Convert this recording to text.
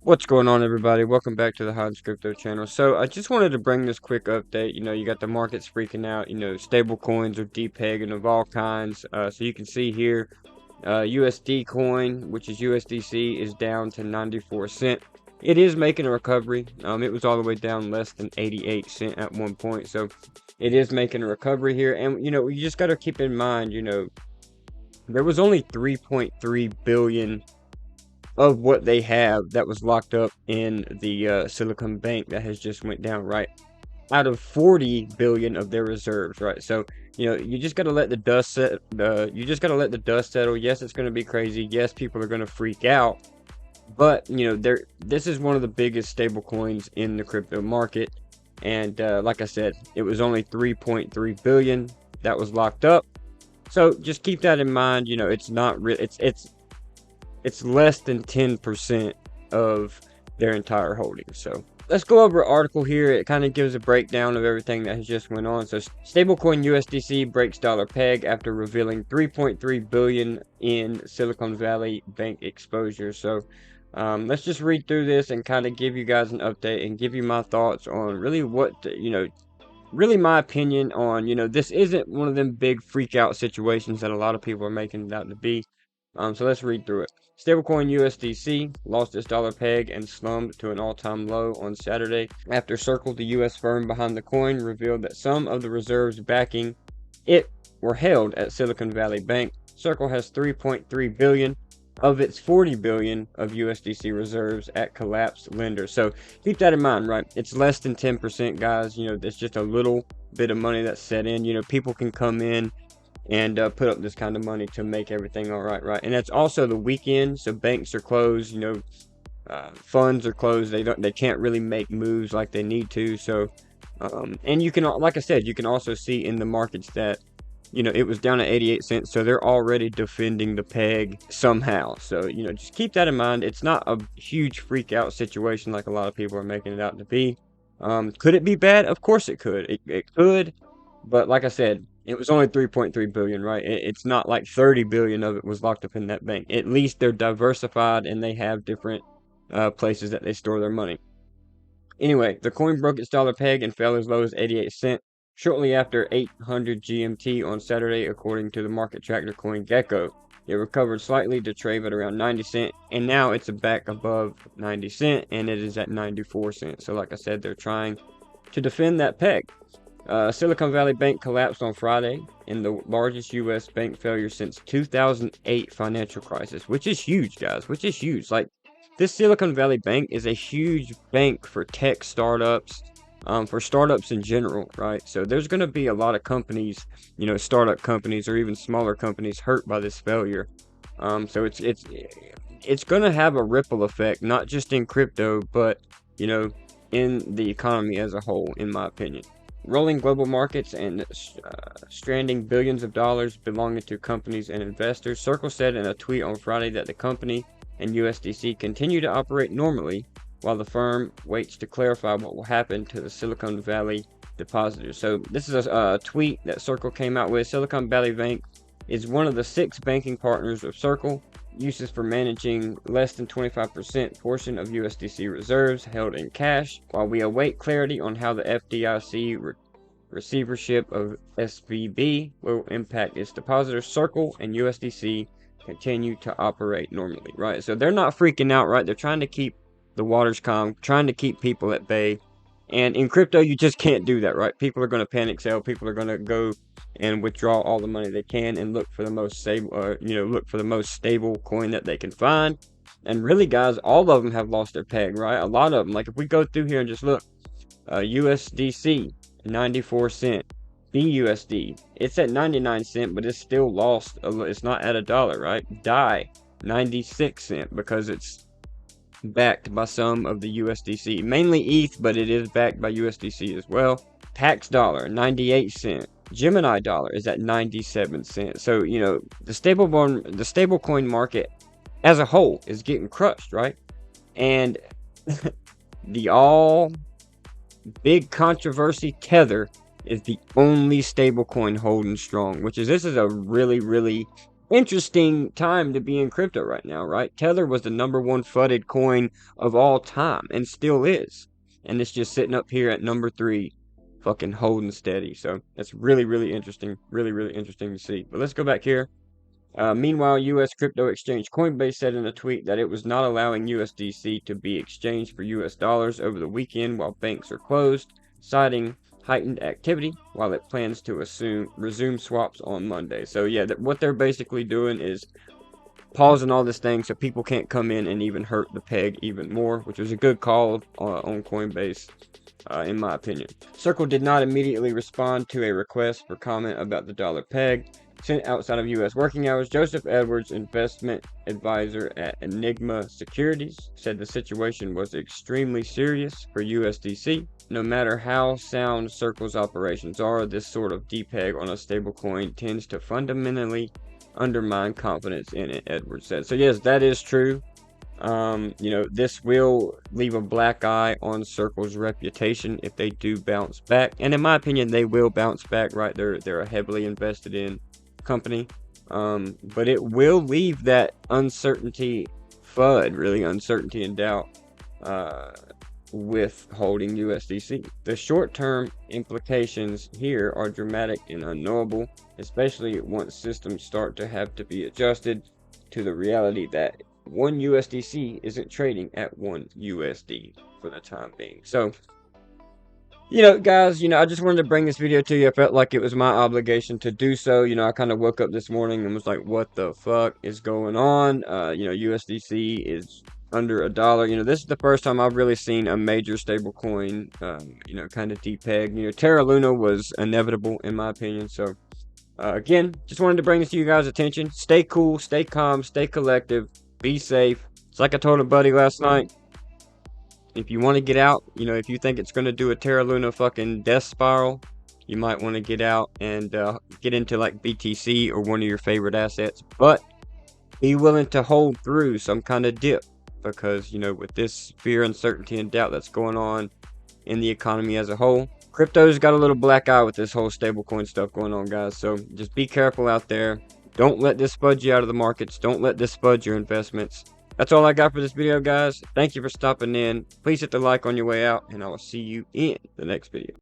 What's going on, everybody? Welcome back to the Hans Crypto channel. So I just wanted to bring this quick update. You got the markets freaking out. Stable coins are depegging of all kinds. So you can see here, USD coin, which is USDC, is down to 94 cent. It is making a recovery. It was all the way down less than 88 cent at one point. So it is making a recovery here. And, you just got to keep in mind, there was only 3.3 billion of what they have that was locked up in the Silicon Bank that has just went down, right? Out of 40 billion of their reserves, right? So, you just got to let the dust set. You just got to let the dust settle. Yes, it's going to be crazy. Yes, people are going to freak out. But, this is one of the biggest stable coins in the crypto market. And like I said, it was only 3.3 billion that was locked up. So just keep that in mind. It's not real. It's less than 10% of their entire holdings. So let's go over an article here. It kind of gives a breakdown of everything that has just went on. So stablecoin USDC breaks dollar peg after revealing 3.3 billion in Silicon Valley Bank exposure. So let's just read through this and kind of give you guys an update and give you my thoughts on really really my opinion on, this isn't one of them big freak out situations that a lot of people are making it out to be. So let's read through it. Stablecoin USDC lost its dollar peg and slumped to an all-time low on Saturday after Circle, the U.S. firm behind the coin, revealed that some of the reserves backing it were held at Silicon Valley Bank. Circle has 3.3 billion of its 40 billion of USDC reserves at collapsed lenders. So keep that in mind, right? It's less than 10%, guys. It's just a little bit of money that's set in. People can come in and put up this kind of money to make everything all right. And that's also the weekend, so banks are closed. Funds are closed. They can't really make moves like they need to. So, and you can, like I said, you can also see in the markets that it was down at 88 cents, so they're already defending the peg somehow. So just keep that in mind. It's not a huge freak out situation like a lot of people are making it out to be. Could it be bad? Of course it could. It could, but like I said, it was only 3.3 billion, right? It's not like 30 billion of it was locked up in that bank. At least they're diversified and they have different places that they store their money. Anyway, the coin broke its dollar peg and fell as low as 88 cents shortly after 800 GMT on Saturday, according to the market tracker CoinGecko. It recovered slightly to trade at around 90 cents, and now it's back above 90 cents, and it is at 94 cents. So like I said, they're trying to defend that peg. Silicon Valley Bank collapsed on Friday in the largest U.S. bank failure since 2008 financial crisis, which is huge, guys, which is huge. Like, this Silicon Valley Bank is a huge bank for tech startups, for startups in general, right? So there's going to be a lot of companies, startup companies or even smaller companies hurt by this failure. So it's going to have a ripple effect, not just in crypto, but, in the economy as a whole, in my opinion. Rolling global markets and stranding billions of dollars belonging to companies and investors. Circle said in a tweet on Friday that the company and USDC continue to operate normally while the firm waits to clarify what will happen to the Silicon Valley depositors. So this is a tweet that Circle came out with. Silicon Valley Bank is one of the 6 banking partners of Circle, uses for managing less than 25% portion of USDC reserves held in cash. While we await clarity on how the FDIC receivership of SVB will impact its depositors, Circle and USDC continue to operate normally, right? So they're not freaking out, right? They're trying to keep the waters calm, trying to keep people at bay. And in crypto, you just can't do that, right? People are going to panic sell. People are going to go and withdraw all the money they can and look for the most stable, look for the most stable coin that they can find. And really, guys, all of them have lost their peg, right? A lot of them. Like if we go through here and just look, USDC 94 cent, BUSD it's at 99 cent, but it's still lost. It's not at $1, right? DAI 96 cent because it's backed by some of the USDC, mainly ETH, but it is backed by USDC as well. Pax dollar 98 cent. Gemini dollar is at 97 cents. So the stablecoin market as a whole is getting crushed, right? And the all big controversy Tether is the only stablecoin holding strong, this is a really interesting time to be in crypto right now, right? Tether was the #1 FUDed coin of all time and still is. And it's just sitting up here at #3, fucking holding steady. So that's really, really interesting. Really, really interesting to see. But let's go back here. Meanwhile, U.S. crypto exchange Coinbase said in a tweet that it was not allowing USDC to be exchanged for US dollars over the weekend while banks are closed, citing heightened activity, while it plans to resume swaps on Monday. So yeah, what they're basically doing is pausing all this thing so people can't come in and even hurt the peg even more, which was a good call on Coinbase, in my opinion. Circle did not immediately respond to a request for comment about the dollar peg sent outside of U.S. working hours. Joseph Edwards, investment advisor at Enigma Securities, said the situation was extremely serious for USDC. No matter how sound Circle's operations are, this sort of depeg on a stablecoin tends to fundamentally undermine confidence in it, Edwards said. So yes, that is true. You know, this will leave a black eye on Circle's reputation if they do bounce back. And in my opinion, they will bounce back, right? They're a heavily invested in company. But it will leave that uncertainty FUD, really uncertainty and doubt, with holding USDC. The short-term implications here are dramatic and unknowable, especially once systems start to have to be adjusted to the reality that 1 USDC isn't trading at 1 USD for the time being. So, you know, guys, you know, I just wanted to bring this video to you. I felt like it was my obligation to do so. You know, I kind of woke up this morning and was like, what the fuck is going on? You know, USDC is under $1. You know, this is the first time I've really seen a major stable coin, you know, kind of depeg. You know, Terra Luna was inevitable in my opinion. So, again, just wanted to bring this to you guys' attention. Stay cool, stay calm, stay collective, be safe. It's like I told a buddy last night. If you want to get out, you know, if you think it's going to do a Terra Luna fucking death spiral, you might want to get out and get into like BTC or one of your favorite assets. But be willing to hold through some kind of dip, because, you know, with this fear, uncertainty, and doubt that's going on in the economy as a whole, crypto's got a little black eye with this whole stablecoin stuff going on, guys. So just be careful out there. Don't let this fudge you out of the markets. Don't let this fudge your investments. That's all I got for this video, guys. Thank you for stopping in. Please hit the like on your way out, and I will see you in the next video.